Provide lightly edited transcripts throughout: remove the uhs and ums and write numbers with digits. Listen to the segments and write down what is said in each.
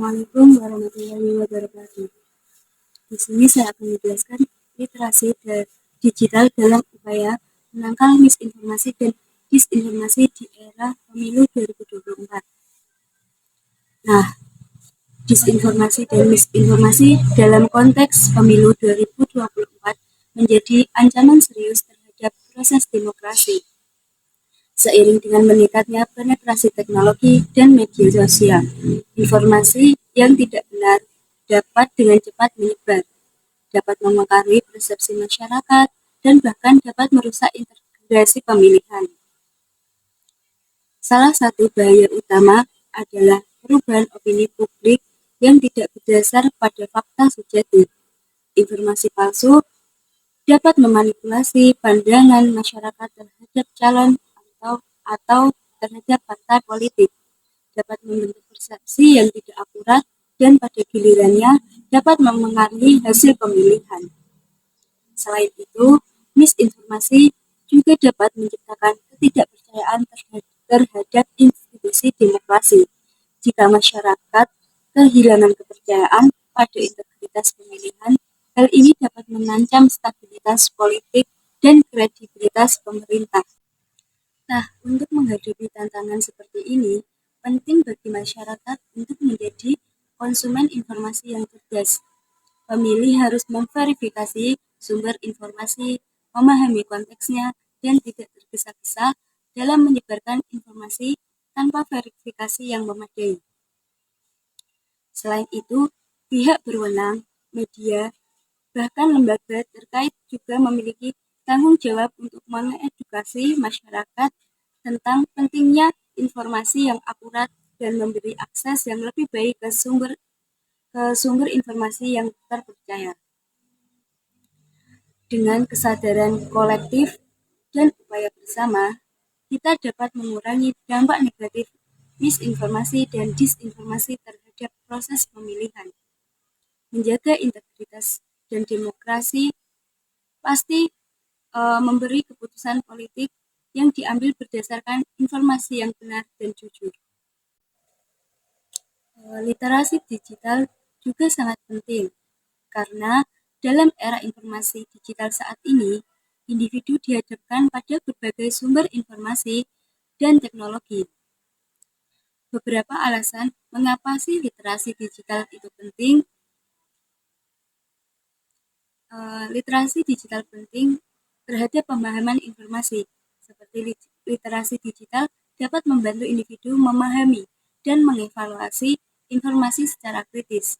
Assalamualaikum warahmatullahi wabarakatuh. Di sini saya akan menjelaskan literasi digital dalam upaya menangkal misinformasi dan disinformasi di era pemilu 2024. Nah, disinformasi dan misinformasi dalam konteks pemilu 2024 menjadi ancaman serius terhadap proses demokrasi. Seiring dengan meningkatnya penetrasi teknologi dan media sosial, informasi yang tidak benar dapat dengan cepat menyebar, dapat mempengaruhi persepsi masyarakat, dan bahkan dapat merusak integrasi pemilihan. Salah satu bahaya utama adalah perubahan opini publik yang tidak berdasar pada fakta sejati. Informasi palsu dapat memanipulasi pandangan masyarakat terhadap calon atau terhadap partai politik, dapat membentuk persepsi yang tidak akurat, dan pada gilirannya dapat memengaruhi hasil pemilihan. Selain itu, misinformasi juga dapat menciptakan ketidakpercayaan terhadap institusi demokrasi. Jika masyarakat kehilangan kepercayaan pada integritas pemilihan, hal ini dapat mengancam stabilitas politik dan kredibilitas pemerintah. Nah, untuk menghadapi tantangan seperti ini, penting bagi masyarakat untuk menjadi konsumen informasi yang cerdas. Pemilih harus memverifikasi sumber informasi, memahami konteksnya, dan tidak tergesa-gesa dalam menyebarkan informasi tanpa verifikasi yang memadai. Selain itu, pihak berwenang, media, bahkan lembaga terkait juga memiliki tanggung jawab untuk mengedukasi masyarakat tentang pentingnya informasi yang akurat dan memberi akses yang lebih baik ke sumber informasi yang terpercaya. Dengan kesadaran kolektif dan upaya bersama, kita dapat mengurangi dampak negatif misinformasi dan disinformasi terhadap proses pemilihan. Menjaga integritas dan demokrasi pasti memberi keputusan politik yang diambil berdasarkan informasi yang benar dan jujur. Literasi digital juga sangat penting karena dalam era informasi digital saat ini, individu dihadapkan pada berbagai sumber informasi dan teknologi. Beberapa alasan mengapa sih literasi digital itu penting. Literasi digital penting terhadap pemahaman informasi. Seperti literasi digital dapat membantu individu memahami dan mengevaluasi informasi secara kritis.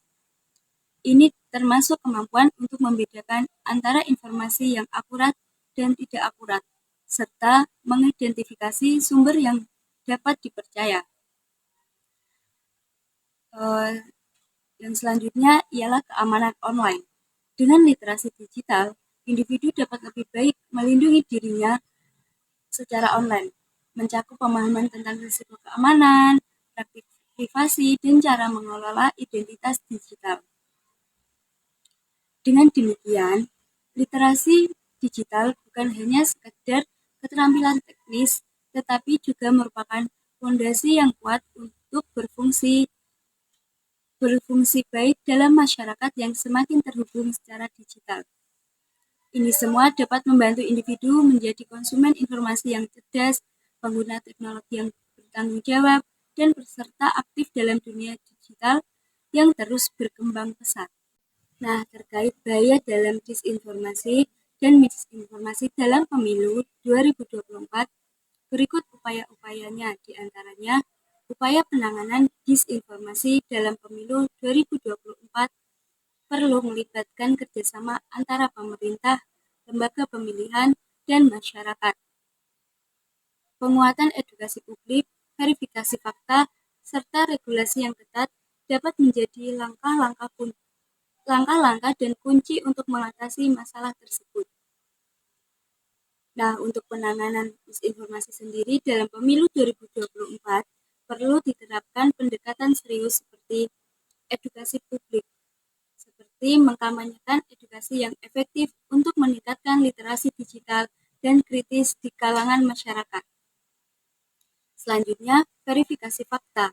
Ini termasuk kemampuan untuk membedakan antara informasi yang akurat dan tidak akurat, serta mengidentifikasi sumber yang dapat dipercaya. Yang selanjutnya ialah keamanan online. Dengan literasi digital, individu dapat lebih baik melindungi dirinya secara online, mencakup pemahaman tentang risiko keamanan, praktik privasi, dan cara mengelola identitas digital. Dengan demikian, literasi digital bukan hanya sekedar keterampilan teknis, tetapi juga merupakan fondasi yang kuat untuk berfungsi baik dalam masyarakat yang semakin terhubung secara digital. Ini semua dapat membantu individu menjadi konsumen informasi yang cerdas, pengguna teknologi yang bertanggung jawab, dan peserta aktif dalam dunia digital yang terus berkembang pesat. Nah, terkait bahaya dalam disinformasi dan misinformasi dalam pemilu 2024, berikut upaya-upayanya, diantaranya upaya penanganan disinformasi dalam pemilu 2024 perlu melibatkan kerjasama antara pemerintah, lembaga pemilihan, dan masyarakat. Penguatan edukasi publik, verifikasi fakta, serta regulasi yang ketat dapat menjadi langkah-langkah dan kunci untuk mengatasi masalah tersebut. Nah, untuk penanganan disinformasi sendiri dalam pemilu 2024 perlu diterapkan pendekatan serius seperti edukasi publik, seperti mengkampanyekan edukasi yang efektif untuk meningkatkan literasi digital dan kritis di kalangan masyarakat. Selanjutnya, verifikasi fakta.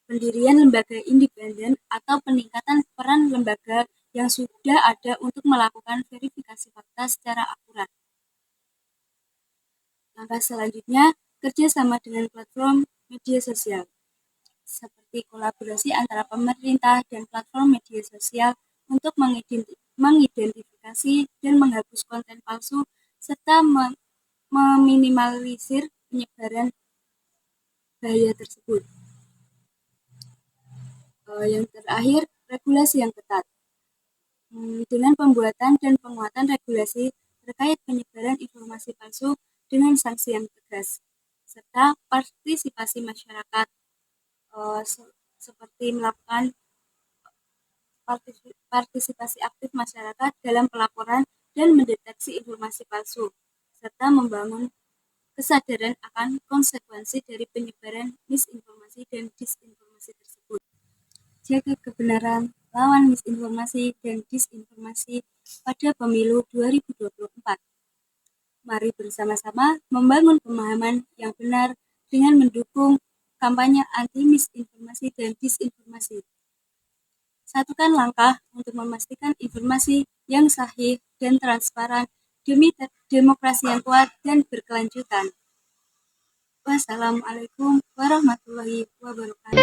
pendirian lembaga independen atau peningkatan peran lembaga yang sudah ada untuk melakukan verifikasi fakta secara akurat. Langkah selanjutnya, kerjasama dengan platform media sosial, seperti kolaborasi antara pemerintah dan platform media sosial untuk mengidentifikasi dan menghapus konten palsu serta meminimalisir penyebaran bahaya tersebut. Yang terakhir, regulasi yang ketat. Dengan pembuatan dan penguatan regulasi terkait penyebaran informasi palsu dengan sanksi yang tegas, serta partisipasi masyarakat seperti melakukan partisipasi aktif masyarakat dalam pelaporan dan mendeteksi informasi palsu, serta membangun kesadaran akan konsekuensi dari penyebaran misinformasi dan disinformasi tersebut. Jaga kebenaran, lawan misinformasi dan disinformasi pada pemilu 2024. Mari bersama-sama membangun pemahaman yang benar dengan mendukung kampanye anti misinformasi dan disinformasi. Satukan langkah untuk memastikan informasi yang sahih dan transparan demi demokrasi yang kuat dan berkelanjutan. Wassalamualaikum warahmatullahi wabarakatuh.